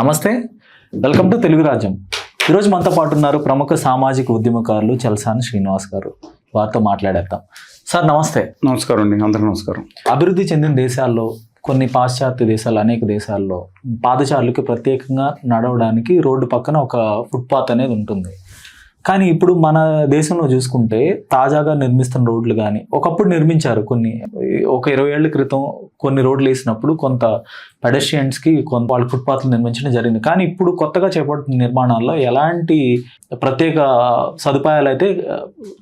నమస్తే, welcome to Telugu రాజ్యం. ఈరోజు మనతో పాటు ఉన్నారు ప్రముఖ సామాజిక ఉద్యమకారులు చలసాని శ్రీనివాస్ గారు. వారితో మాట్లాడేద్దాం. సార్ నమస్తే. నమస్కారం అండి, అందరూ నమస్కారం. అభివృద్ధి చెందిన దేశాల్లో, కొన్ని పాశ్చాత్య దేశాలు, అనేక దేశాల్లో పాదచారులకి ప్రత్యేకంగా నడవడానికి రోడ్డు పక్కన ఒక ఫుట్పాత్ అనేది ఉంటుంది. కానీ ఇప్పుడు మన దేశంలో చూసుకుంటే తాజాగా నిర్మిస్తున్న రోడ్లు కానీ ఒకప్పుడు నిర్మించారు, ఒక 20 ఏళ్ల క్రితం కొన్ని రోడ్లు వేసినప్పుడు కొంత పెడెస్ట్రియన్స్కి కొంత వాళ్ళ ఫుట్పాత్లు నిర్మించడం జరిగింది. కానీ ఇప్పుడు కొత్తగా చేపడుతున్న నిర్మాణాల్లో ఎలాంటి ప్రత్యేక సదుపాయాలు అయితే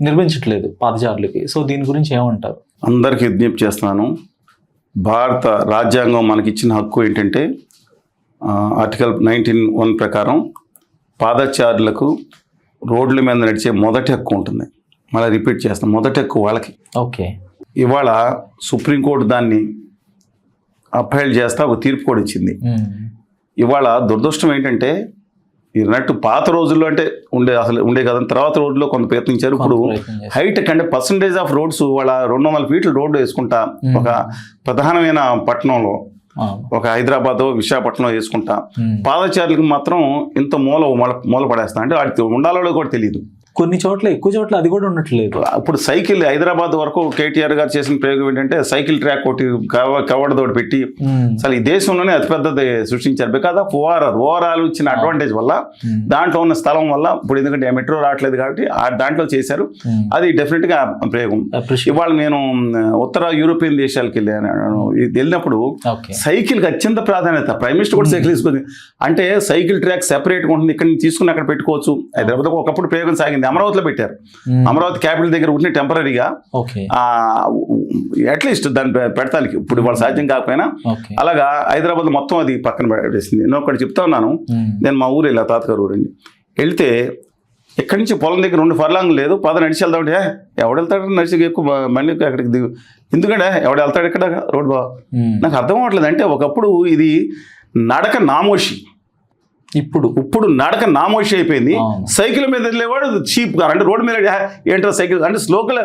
నిర్మించట్లేదు పాదచారులకి. సో దీని గురించి ఏమంటారు? అందరికీ విజ్ఞప్తి చేస్తున్నాను. భారత రాజ్యాంగం మనకిచ్చిన హక్కు ఏంటంటే ఆర్టికల్ 19(1) ప్రకారం పాదచారులకు రోడ్ల మీద నడిచే మొదటి హక్కు ఉంటుంది. మళ్ళీ రిపీట్ చేస్తాం, మొదటి హక్కు వాళ్ళకి. ఓకే. ఇవాళ సుప్రీంకోర్టు దాన్ని అప్హైల్డ్ చేస్తా ఒక తీర్పు కూడా ఇచ్చింది. ఇవాళ దురదృష్టం ఏంటంటే ఇన్నట్టు పాత రోజుల్లో అంటే ఉండే కదా, తర్వాత రోజుల్లో కొంత ప్రయత్నించారు. ఇప్పుడు హైటెక్ అంటే పర్సంటేజ్ ఆఫ్ రోడ్స్ వాళ్ళ 200 ఫీట్ల రోడ్డు వేసుకుంటా ఒక ప్రధానమైన పట్టణంలో, ఒక హైదరాబాద్ విశాఖపట్నం వేసుకుంటా పాదచారులకు మాత్రం ఇంత మూల పడేస్తా అంటే వాడికి ఉండాలో కూడా తెలియదు. కొన్ని చోట్ల, ఎక్కువ చోట్ల అది కూడా ఉండట్లేదు. ఇప్పుడు సైకిల్ హైదరాబాద్ వరకు కేటీఆర్ గారు చేసిన ప్రయోగం ఏంటంటే సైకిల్ ట్రాక్ ఒకటి కవడతోటి పెట్టి అసలు ఈ దేశంలోనే అతిపెద్దది సృష్టించారు. బికాజ్ ఆఫ్ ఓవరాల్ ఇచ్చిన అడ్వాంటేజ్ వల్ల, దాంట్లో ఉన్న స్థలం వల్ల. ఇప్పుడు ఎందుకంటే మెట్రో రావట్లేదు కాబట్టి దాంట్లో చేశారు. అది డెఫినెట్ గా ప్రయోగం. ఇవాళ నేను ఉత్తర యూరోపియన్ దేశాలకు వెళ్ళినప్పుడు సైకిల్ కి అత్యంత ప్రాధాన్యత. ప్రైమ్ మినిస్టర్ కూడా సైకిల్ తీసుకుంది. అంటే సైకిల్ ట్రాక్ సెపరేట్ గా ఉంటుంది, ఇక్కడ తీసుకుని అక్కడ పెట్టుకోవచ్చు. హైదరాబాద్ ఒకప్పుడు ప్రయోగం సాగింది, అమరావతిలో పెట్టారు. అమరావతి క్యాపిటల్ దగ్గర ఉంటే టెంపరీగా అట్లీస్ట్ దాన్ని పెడతానికి ఇప్పుడు వాళ్ళు సాధ్యం కాకపోయినా అలాగా హైదరాబాద్ మొత్తం అది పక్కన పెట్టేసింది. నేను ఒకటి చెప్తా ఉన్నాను. నేను మా ఊరు వెళ్ళా, తాతగారు ఊరండి. వెళ్తే ఎక్కడి నుంచి పొలం దగ్గర 2 ఫర్లాంగ్ లేదు, నడిచి వెళ్తామంటే ఎవడు వెళ్తాడు నడిచి ఎక్కువ మళ్ళీ అక్కడికి దిగు, ఎందుకంటే ఎవడు వెళ్తాడు ఇక్కడ రోడ్ బాగా నాకు అర్థం అవ్వట్లేదు. అంటే ఒకప్పుడు ఇది నడక నామోషి, ఇప్పుడు నడక నామోషి అయిపోయింది. సైకిల్ మీద వెళ్ళేవాడు చీప్ గా, అంటే రోడ్డు మీద ఏంటో సైకిల్ అంటే స్లోకల్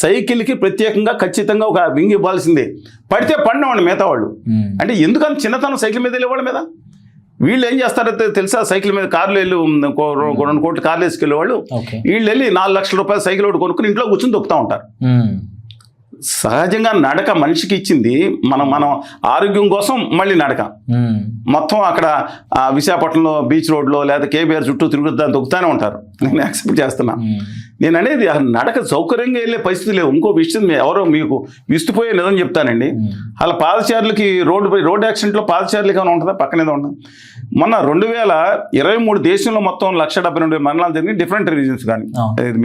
సైకిల్కి ప్రత్యేకంగా ఖచ్చితంగా ఒక వింగ్ ఇవ్వాల్సిందే. పడితే పడినవాడు మిగతా వాళ్ళు. అంటే ఎందుకంత చిన్నతనం సైకిల్ మీద వెళ్ళేవాళ్ళ మీద. వీళ్ళు ఏం చేస్తారో తెలుసా, సైకిల్ మీద కార్లు వెళ్ళి 2 కోట్ల కార్లు వేసుకెళ్ళేవాళ్ళు. వీళ్ళు వెళ్ళి 4 లక్షల రూపాయల సైకిల్ ఒకటి కొనుక్కుని ఇంట్లో కూర్చొని దొక్కుతూ ఉంటారు. సహజంగా నడక మనిషికి ఇచ్చింది, మనం ఆరోగ్యం కోసం మళ్ళీ నడక. మొత్తం అక్కడ విశాఖపట్నంలో బీచ్ రోడ్లో లేదా కేబీఆర్ చుట్టూ తిరుగుతాను దొక్కుతానే ఉంటారు. నేను యాక్సెప్ట్ చేస్తున్నా. నేను అనేది నడక సౌకర్యంగా వెళ్ళే పరిస్థితి లేవు. ఇంకో విషయం ఎవరో మీకు విస్తుపోయే నిజం చెప్తానండి. అలా పాదచారులకి రోడ్ యాక్సిడెంట్లో పాదచారులకి ఏమైనా ఉంటుందా? పక్కన ఏదో ఉంటుంది. మొన్న 2023 దేశంలో మొత్తం 172 మరణాలు జరిగినాయి, డిఫరెంట్ రీజన్స్. కానీ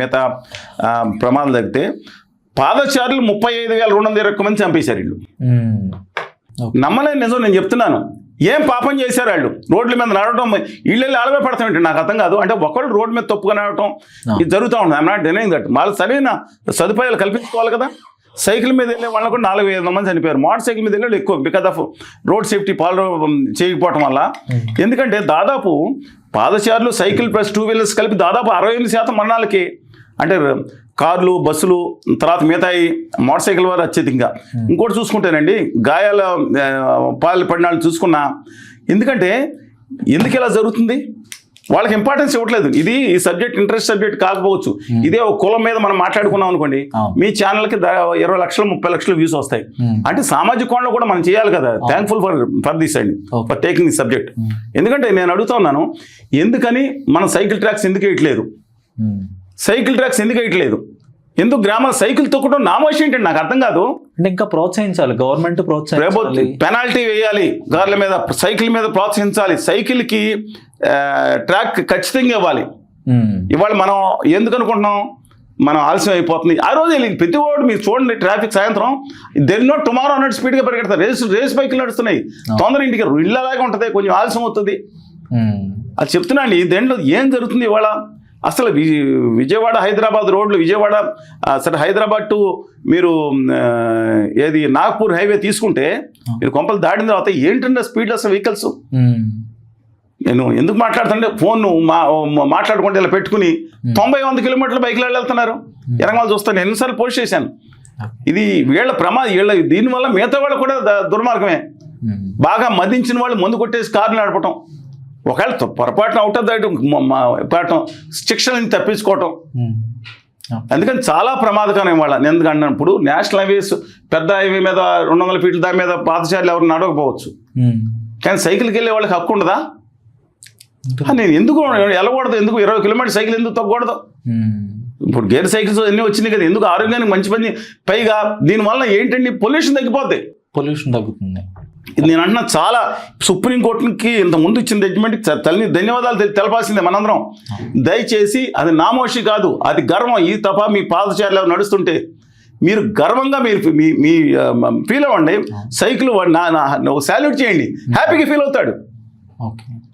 మిగతా ప్రమాదాలు తగ్గితే పాదచారులు 35,221 మంది చంపేశారు. వీళ్ళు నమ్మలేని నిజం నేను చెప్తున్నాను. ఏం పాపం చేశారు వాళ్ళు? రోడ్ల మీద నడవడం, వీళ్ళు అలవే పడతాం. నాకు అర్థం కాదు. అంటే ఒకళ్ళు రోడ్డు మీద తప్పుగా నడవటం ఇది జరుగుతూ ఉంటుంది. I'm not denying that. వాళ్ళు సరైన సదుపాయాలు కల్పించుకోవాలి కదా. సైకిల్ మీద వెళ్ళే వాళ్ళకు కూడా 4,500 మంది చనిపోయారు. మోటార్ సైకిల్ మీద వెళ్ళి ఎక్కువ, because of road safety follow చేయకపోవటం వల్ల. ఎందుకంటే దాదాపు పాదచారులు సైకిల్ ప్లస్ 2 వీలర్స్ కలిపి దాదాపు 68% మరణాలకి, అంటే కార్లు, బస్సులు, తర్వాత మిగతాయి మోటార్ సైకిల్ వారు అత్యధికంగా. ఇంకోటి చూసుకుంటేనండి, గాయాల పాలు పడిన వాళ్ళు చూసుకున్నా. ఎందుకంటే ఎందుకు ఇలా జరుగుతుంది? వాళ్ళకి ఇంపార్టెన్స్ ఇవ్వట్లేదు. ఈ సబ్జెక్ట్ ఇంట్రెస్ట్ సబ్జెక్ట్ కాకపోవచ్చు. ఇదే ఒక కులం మీద మనం మాట్లాడుకున్నాం అనుకోండి, మీ ఛానల్కి 20 లక్షలు 30 లక్షలు వ్యూస్ వస్తాయి. అంటే సామాజిక కోణంలో కూడా మనం చేయాలి కదా. థ్యాంక్ఫుల్ ఫర్ దిస్ అండి, ఫర్ టేకింగ్ దిస్ సబ్జెక్ట్. ఎందుకంటే నేను అడుగుతా ఉన్నాను, ఎందుకని మనం సైకిల్ ట్రాక్స్ ఎందుకు వేయట్లేదు? సైకిల్ ట్రాక్స్ ఎందుకు వేయట్లేదు? ఎందుకు గ్రామాల సైకిల్ తొక్కడం నామోషి ఏంటంటే నాకు అర్థం కాదు. అంటే ఇంకా ప్రోత్సహించాలి, గవర్నమెంట్ ప్రోత్సహించాలి, పెనాల్టీ వేయాలి, కార్ల మీద సైకిల్ మీద ప్రోత్సహించాలి, సైకిల్కి ట్రాక్ ఖచ్చితంగా ఇవ్వాలి. ఇవాళ మనం ఎందుకు అనుకుంటున్నాం, మనం ఆలస్యం అయిపోతుంది. ఆ రోజు ప్రతి ఓడు మీరు చూడండి, ట్రాఫిక్ సాయంత్రం దెర్ నో టుమారో అన్నట్టు స్పీడ్గా పరిగెడతారు. రేస్ బైకులు నడుస్తున్నాయి. తొందర ఇంటికి ఇళ్ళలాగా ఉంటుంది, కొంచెం ఆలస్యం అవుతుంది. అది చెప్తున్నా అండి. దేంట్లో ఏం జరుగుతుంది ఇవాళ? అసలు విజయవాడ హైదరాబాద్ రోడ్లు, సరే హైదరాబాద్ టు మీరు ఏది నాగ్పూర్ హైవే తీసుకుంటే మీరు కొంపలు దాటిన తర్వాత ఏంటంటే స్పీడ్లెస్ వెహికల్స్. నేను ఎందుకు మాట్లాడుతుంటే ఫోన్ మాట్లాడుకుంటే ఇలా పెట్టుకుని 90-100 కిలోమీటర్ల బైక్లో వెళ్తున్నారు. ఎనగమాలు చూస్తాను, ఎన్నిసార్లు పోస్ట్ చేశాను. ఇది వీళ్ళ దీనివల్ల మిగతా వాళ్ళు కూడా దుర్మార్గమే. బాగా మదించిన వాళ్ళు మందు కొట్టేసి కార్లు నడపటం, ఒకవేళ పొరపాటున అవుట్ ఆఫ్ దట్ పాఠం శిక్షణని తప్పించుకోవటం. అందుకని చాలా ప్రమాదకరం ఇవాళ. నేను ఎందుకు అన్నప్పుడు నేషనల్ హైవేస్ పెద్ద హైవే మీద 200 ఫీట్ల దాని మీద పాదచారులు ఎవరు నడవకపోవచ్చు, కానీ సైకిల్కి వెళ్ళే వాళ్ళకి హక్కు ఉండదా? నేను ఎందుకు వెళ్ళకూడదు? ఎందుకు 20 కిలోమీటర్ సైకిల్ ఎందుకు తగ్గకూడదు? ఇప్పుడు గేర్ సైకిల్స్ అన్నీ వచ్చినాయి కదా, ఎందుకు ఆరోగ్యానికి మంచి పని. పైగా దీనివల్ల ఏంటండి, పొల్యూషన్ తగ్గిపోతాయి. పొల్యూషన్ తగ్గుతుంది. నేను అంటున్నా చాలా సుప్రీంకోర్టుకి ఇంత ముందు ఇచ్చిన జడ్జిమెంట్కి తల్లి ధన్యవాదాలు తెలపాల్సిందే మనందరం. దయచేసి అది నామోషి కాదు, అది గర్వం. ఈ తప్ప మీ పాదచారులు నడుస్తుంటే మీరు గర్వంగా మీరు మీ ఫీల్ అవ్వండి. సైకిల్ శాల్యూట్ చేయండి, హ్యాపీగా ఫీల్ అవుతాడు.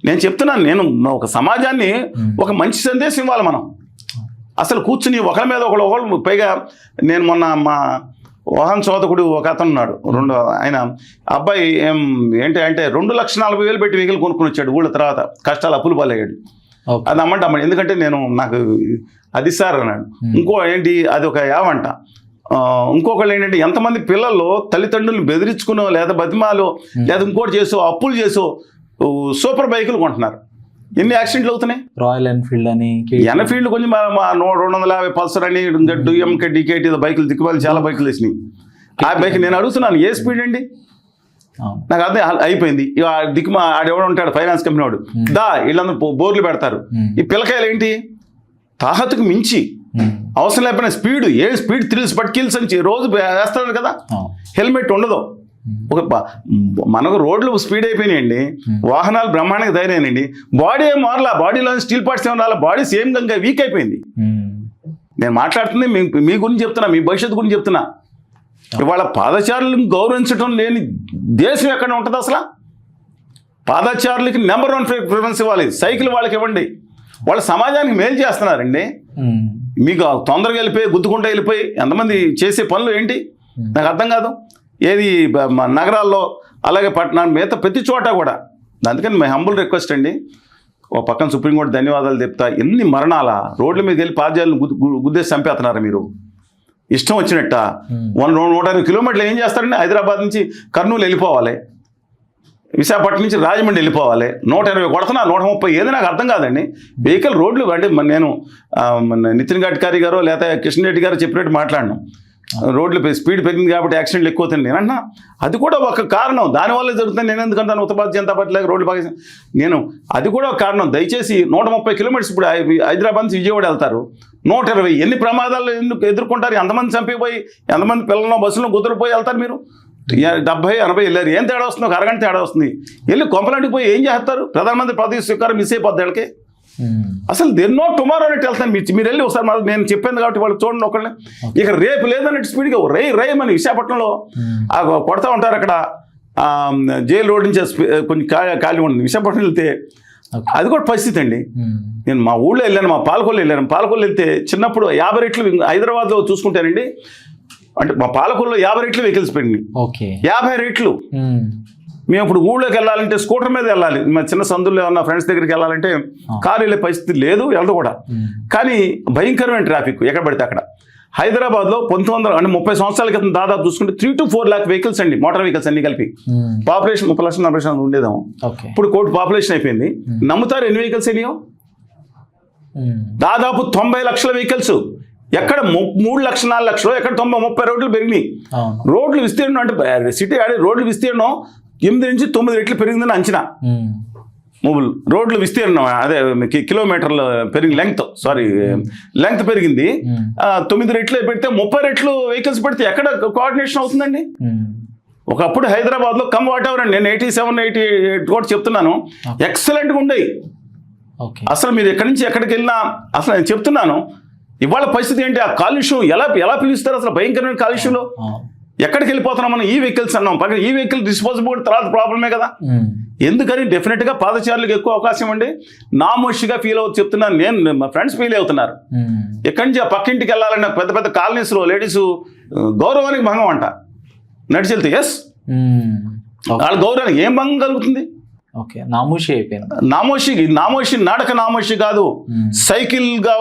నేను చెప్తున్నాను, నేను ఒక సమాజాన్ని ఒక మంచి సందేశం ఇవ్వాలి మనం. అసలు కూర్చుని ఒకరి మీద ఒకళ్ళు పైగా నేను మొన్న మా వాహన చోదకుడు ఒక అతను ఉన్నాడు, ఆయన అబ్బాయి ఏంటి అంటే 2,40,000 పెట్టి వెహికల్ కొనుక్కుని వచ్చాడు ఊళ్ళ. తర్వాత కష్టాలు అప్పులు పాలయ్యాడు. అది అమ్మంటే ఎందుకంటే నాకు అది సార్ అన్నాడు. ఇంకో ఏంటి అది ఒక యావంట. ఇంకొకళ్ళు ఏంటంటే ఎంతమంది పిల్లలు తల్లిదండ్రులను బెదిరించుకునో లేదా బతిమాలో లేదా ఇంకోటి చేసో అప్పులు చేసో సూపర్ బైకులు కొంటున్నారు. ఎన్ని యాక్సిడెంట్లు అవుతున్నాయి. రాయల్ ఎన్ఫీల్డ్ అని, ఎన్ఫీల్డ్ కొంచెం 250 పల్సర్ అని, DMK DKT బైకులు దిక్కుమాలి చాలా బైకులు వేసినాయి. ఆ బైక్ నేను అడుగుతున్నాను ఏ స్పీడ్ అండి? నాకు అదే అయిపోయింది. దిక్కుమా ఆడెవడో ఉంటాడు ఫైనాన్స్ కంపెనీ వాడు, దా వీళ్ళందరూ బోర్లు పెడతారు. ఈ పిల్లకాయలు ఏంటి తాహతుకు మించి అవసరం లేకపోయినా స్పీడ్, ఏ స్పీడ్ థ్రిల్స్ పట్టుకెళ్ళి అని రోజు వేస్తాడు కదా, హెల్మెట్ ఉండదు. మనకు రోడ్లు స్పీడ్ అయిపోయినాయండి, వాహనాలు బ్రహ్మాండంగా ధైర్యనండి, బాడీ ఏం మారలా, బాడీలో స్టీల్ పార్ట్స్ ఏమి రాలా, బాడీ సేమ్ గా వీక్ అయిపోయింది. నేను మాట్లాడుతుంది మీ గురించి చెప్తున్నా, మీ భవిష్యత్తు గురించి చెప్తున్నా. ఇవాళ పాదచారులను గౌరవించడం లేని దేశం ఎక్కడ ఉంటుంది అసలు? పాదచారులకి నెంబర్ 1 ప్రిఫరెన్స్ ఇవ్వాలి. సైకిల్ వాళ్ళకి ఇవ్వండి. వాళ్ళ సమాజానికి మేలు చేస్తున్నారండి. మీకు తొందరగా వెళ్ళిపోయి గుద్దుకుంటూ వెళ్ళిపోయి ఎంతమంది చేసే పనులు ఏంటి నాకు అర్థం కాదు. ఏది నగరాల్లో అలాగే పట్టణాలు మిగతా ప్రతి చోట కూడా. అందుకని మై హంబుల్ రిక్వెస్ట్ అండి, ఓ పక్కన సుప్రీంకోర్టు ధన్యవాదాలు చెప్తా. ఎన్ని మరణాల రోడ్ల మీద వెళ్ళి పాదచారులను గుద్దేసి చంపేస్తున్నారు మీరు ఇష్టం వచ్చినట్ట. 150 కిలోమీటర్లు ఏం చేస్తారండి? హైదరాబాద్ నుంచి కర్నూలు వెళ్ళిపోవాలి, విశాఖపట్నం నుంచి రాజమండ్రి వెళ్ళిపోవాలి, 120 కొడుతున్నా 130. ఏది నాకు అర్థం కాదండి. వెహికల్ రోడ్లు అంటే నేను నితిన్ గడ్కరీ గారు లేదా కిషన్ రెడ్డి గారు చెప్పినట్టు మాట్లాడను. రోడ్లు స్పీడ్ పెరిగింది కాబట్టి యాక్సిడెంట్లు ఎక్కువ అవుతుంది నేను అన్నా. అది కూడా ఒక కారణం, దానివల్ల జరుగుతుంది. నేను ఎందుకంటాను ఉత్తర భారతీయ జనతా పార్టీ రోడ్లు బాగా నేను అది కూడా ఒక కారణం. దయచేసి 130 కిలోమీటర్స్ ఇప్పుడు హైదరాబాద్ నుంచి విజయవాడ వెళ్తారు, 120 ఎన్ని ప్రమాదాలు ఎందుకు ఎదుర్కొంటారు? ఎంతమంది చంపిపోయి ఎంతమంది పిల్లలను బస్సులో కుదిరిపోయి వెళ్తారు మీరు? 70-80 వెళ్ళారు, ఏం తేడా వస్తుంది? ఒక అరగంట తేడా వస్తుంది. వెళ్ళి కొంపలాంటికి పోయి ఏం చేస్తారు? ప్రధానమంత్రి పదవి స్వీకారం మిస్ అయిపోద్ది వాళ్ళకి. అసలు దేర్ నో టుమారో అన్నట్టు వెళ్తాను. మీరు వెళ్ళి ఒకసారి నేను చెప్పాను కాబట్టి వాళ్ళు చూడండి ఒకళ్ళని. ఇక రేపు లేదన్నట్టు స్పీడ్గా రేయమని విశాఖపట్నంలో కొడతా ఉంటారు. అక్కడ జైలు రోడ్ నుంచి కొంచెం ఖాళీ ఉంటుంది. విశాఖపట్నం వెళ్తే అది కూడా పరిస్థితి అండి. నేను మా ఊళ్ళో వెళ్ళాను, మా పాలకొల్లు వెళ్ళాను. పాలకొల్లు వెళ్తే చిన్నప్పుడు 50 రెట్లు, హైదరాబాద్లో చూసుకుంటానండి అంటే మా పాలకొల్లులో 50 రెట్లు వెహికల్స్ పెరిగినాయి. 50 రెట్లు. మేము ఇప్పుడు ఊళ్ళోకి వెళ్ళాలంటే స్కూటర్ మీద వెళ్ళాలి. మా చిన్న సందుల్లో ఉన్న ఫ్రెండ్స్ దగ్గరికి వెళ్ళాలంటే కారు వెళ్ళే పరిస్థితి లేదు, వెళ్ళదు కూడా. కానీ భయంకరమైన ట్రాఫిక్ ఎక్కడ పడితే అక్కడ. హైదరాబాద్లో 1900 అంటే 30 సంవత్సరాల క్రితం దాదాపు చూసుకుంటే 3 to 4 lakh వెహికల్స్ అండి, మోటార్ వెహికల్స్ అన్ని కలిపి. పాపులేషన్ 30 లక్షల 40 లక్షలు ఉండేదాము. ఇప్పుడు 1 కోటి పాపులేషన్ అయిపోయింది. నమ్ముతారు ఎన్ని వెహికల్స్ అయినాయో? దాదాపు 90 లక్షల వెహికల్స్. ఎక్కడ 3 లక్షలు 4 లక్షలు, ఎక్కడ 90-30 రోడ్లు పెరిగినాయి. రోడ్లు విస్తీర్ణం అంటే సిటీ ఆడే రోడ్లు విస్తీర్ణం 8 నుంచి 9 రెట్లు పెరిగిందని అంచనా. రోడ్లు విస్తీర్ణం అదే కిలోమీటర్లు పెరిగి లెంగ్త్ పెరిగింది. 9 రెట్లు పెడితే 30 రెట్లు వెహికల్స్ పెడితే ఎక్కడ కోఆర్డినేషన్ అవుతుందండి? ఒకప్పుడు హైదరాబాద్లో కమ్ వాట్ ఎవర్ అండి, నేను 87-88 కూడా చెప్తున్నాను, ఎక్సలెంట్గా ఉండేవి. అసలు మీరు ఎక్కడి నుంచి ఎక్కడికి వెళ్ళినా అసలు నేను చెప్తున్నాను. ఇవాళ పరిస్థితి ఏంటి? ఆ కాలుష్యం ఎలా పిలుస్తారు అసలు? భయంకరమైన కాలుష్యంలో ఎక్కడికి వెళ్ళిపోతున్నాం మనం? ఈ వెహికల్స్ అన్నాం, పక్కన ఈ వెహికల్ డిస్పోజబుల్ తర్వాత ప్రాబ్లమే కదా. ఎందుకని డెఫినెట్గా పాదచారులకు ఎక్కువ అవకాశం అండి. నామోషిగా ఫీల్ అవుతూ చెప్తున్నాను నేను, మా ఫ్రెండ్స్ ఫీల్ అవుతున్నారు. ఎక్కడి నుంచి ఆ పక్కింటికి వెళ్ళాలన్న పెద్ద పెద్ద కాలనీస్లో లేడీస్ గౌరవానికి భంగం అంట. నడిచి వెళ్తే ఎస్ వాళ్ళ గౌరవానికి ఏం భంగం కలుగుతుంది? ఓకే, నామూషి అయిపోయింది. నామోషి నాటక నామోషి కాదు, సైకిల్ గా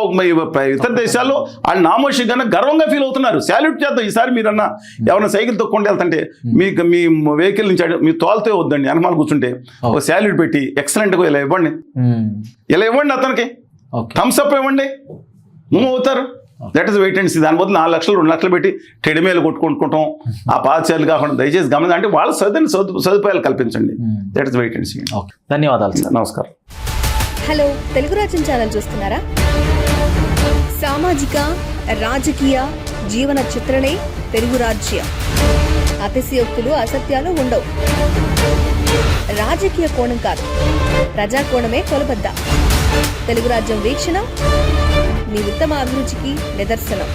ఇతర దేశాల్లో ఆ నామోషి కన్నా గర్వంగా ఫీల్ అవుతున్నారు. శాల్యూట్ చేద్దాం ఈసారి. మీరన్నా ఎవరైనా సైకిల్ తొక్కుంటే వెళ్తుంటే మీకు మీ వెహికల్ నుంచి మీ తోలుతో వద్దండి, వెనకాల కూర్చుంటే ఒక శాల్యూట్ పెట్టి ఎక్సలెంట్గా ఇలా ఇవ్వండి, ఇలా ఇవ్వండి, అతనికి థమ్స్అప్ ఇవ్వండి, మూవ్ అవుతారు. That is wait and see. దాని బదులు 4 లక్షలు 2 లక్షలు పెట్టి టెడిమేలు కొట్టుకుంటాం ఆ పాదచారులు కాకుండా దయచేసి గమనించి అంటే వాళ్ళ సదుపాయాలు కల్పించండి. That is wait and see. ధన్యవాదాలు సార్. నమస్కారం. హలో, తెలుగు రాజ్యం ఛానల్ చూస్తున్నారా? సామాజిక రాజకీయ జీవన చిత్రణే తెలుగు రాజ్యం. అతిశయోక్తులు అసత్యాలు ఉండవు. రాజకీయ కోణం కాదు, ప్రజా కోణమే కొలబద్ద. తెలుగు రాజ్యం వీక్షణ మీ ఉత్తమ అభిరుచికి నిదర్శనం.